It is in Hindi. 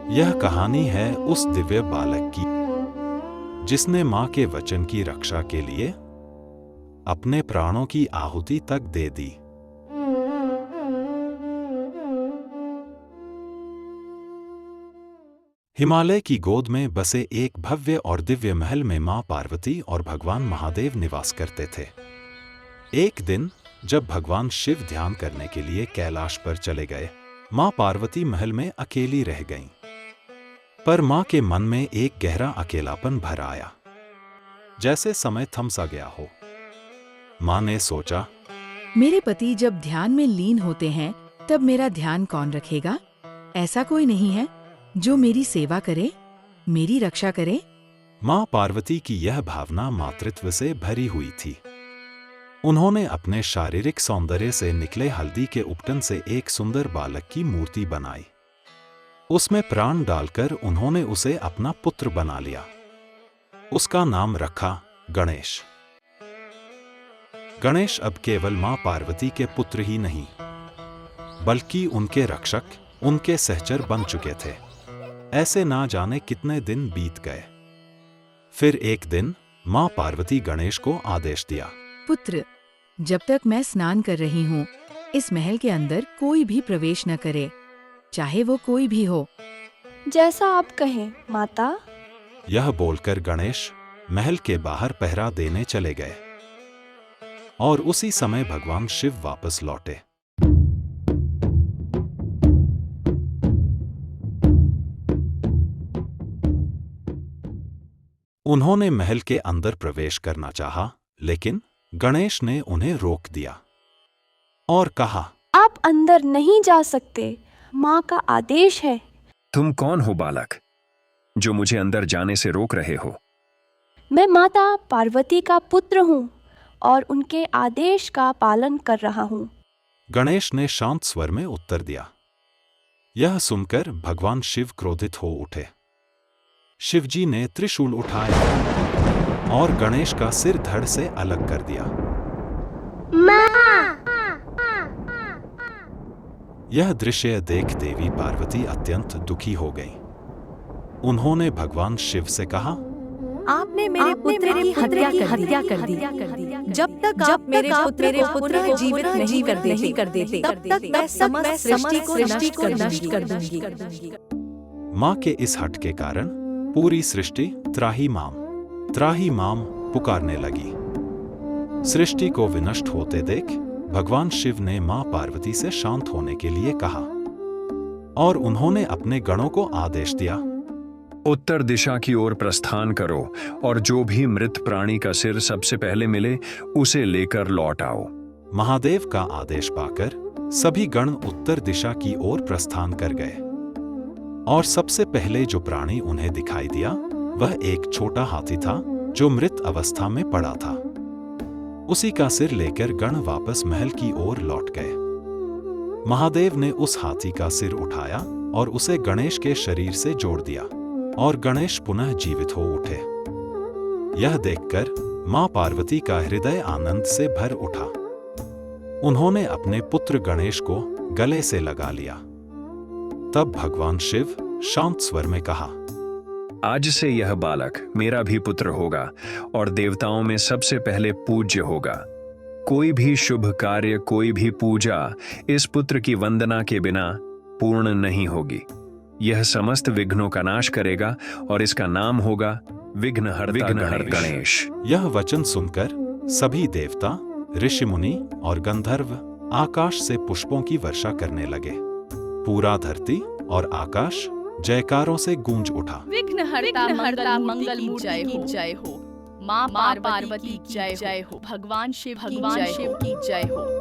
यह कहानी है उस दिव्य बालक की जिसने मां के वचन की रक्षा के लिए अपने प्राणों की आहुति तक दे दी। हिमालय की गोद में बसे एक भव्य और दिव्य महल में मां पार्वती और भगवान महादेव निवास करते थे। एक दिन जब भगवान शिव ध्यान करने के लिए कैलाश पर चले गए, मां पार्वती महल में अकेली रह गईं। पर मां के मन में एक गहरा अकेलापन भर आया, जैसे समय थम सा गया हो। मां ने सोचा, मेरे पति जब ध्यान में लीन होते हैं तब मेरा ध्यान कौन रखेगा? ऐसा कोई नहीं है जो मेरी सेवा करे, मेरी रक्षा करे। मां पार्वती की यह भावना मातृत्व से भरी हुई थी। उन्होंने अपने शारीरिक सौंदर्य से निकले हल्दी के उपटन से एक सुंदर बालक की मूर्ति बनाई। उसमें प्राण डालकर उन्होंने उसे अपना पुत्र बना लिया। उसका नाम रखा गणेश। गणेश अब केवल मां पार्वती के पुत्र ही नहीं, बल्कि उनके रक्षक, उनके सहचर बन चुके थे। ऐसे ना जाने कितने दिन बीत गए। फिर एक दिन मां पार्वती गणेश को आदेश दिया, पुत्र, जब तक मैं स्नान कर रही हूँ, इस महल के अंदर कोई भी प्रवेश न करे, चाहे वो कोई भी हो। जैसा आप कहें, माता। यह बोलकर गणेश महल के बाहर पहरा देने चले गए। और उसी समय भगवान शिव वापस लौटे। उन्होंने महल के अंदर प्रवेश करना चाहा, लेकिन गणेश ने उन्हें रोक दिया और कहा, आप अंदर नहीं जा सकते, माँ का आदेश है। तुम कौन हो बालक, जो मुझे अंदर जाने से रोक रहे हो? मैं माता पार्वती का पुत्र हूँ और उनके आदेश का पालन कर रहा हूँ। गणेश ने शांत स्वर में उत्तर दिया। यह सुनकर भगवान शिव क्रोधित हो उठे। शिवजी ने त्रिशूल उठाया और गणेश का सिर धड़ से अलग कर दिया। यह दृश्य देख देवी पार्वती अत्यंत दुखी हो गई। उन्होंने भगवान शिव से कहा, आपने मेरे पुत्र की हत्या कर दी। जब तक आप मेरे पुत्र को पुनः जीवित नहीं कर देते, तब तक मैं समस्त सृष्टि को नष्ट कर दूंगी। मां के इस हट के कारण पूरी सृष्टि त्राही माम पुकारने लगी। सृष्टि को विनष्ट होते देख भगवान शिव ने मां पार्वती से शांत होने के लिए कहा और उन्होंने अपने गणों को आदेश दिया, उत्तर दिशा की ओर प्रस्थान करो और जो भी मृत प्राणी का सिर सबसे पहले मिले उसे लेकर लौट आओ। महादेव का आदेश पाकर सभी गण उत्तर दिशा की ओर प्रस्थान कर गए और सबसे पहले जो प्राणी उन्हें दिखाई दिया वह एक छोटा हाथी था जो मृत अवस्था में पड़ा था। उसी का सिर लेकर गण वापस महल की ओर लौट गए। महादेव ने उस हाथी का सिर उठाया और उसे गणेश के शरीर से जोड़ दिया और गणेश पुनः जीवित हो उठे। यह देखकर मां पार्वती का हृदय आनंद से भर उठा। उन्होंने अपने पुत्र गणेश को गले से लगा लिया। तब भगवान शिव शांत स्वर में कहा, आज से यह बालक मेरा भी पुत्र होगा और देवताओं में सबसे पहले पूज्य होगा। कोई भी शुभ कार्य, कोई भी पूजा इस पुत्र की वंदना के बिना पूर्ण नहीं होगी। यह समस्त विघ्नों का नाश करेगा और इसका नाम होगा विघ्नहर्ता गणेश। यह वचन सुनकर सभी देवता, ऋषि मुनि और गंधर्व आकाश से पुष्पों की वर्षा करने लगे। पूरा धरती और आकाश जयकारों से गूंज उठा। विघ्नहर्ता मंगल मूर्ति की जय हो, मां पार्वती की जय हो, भगवान शिव की जय हो।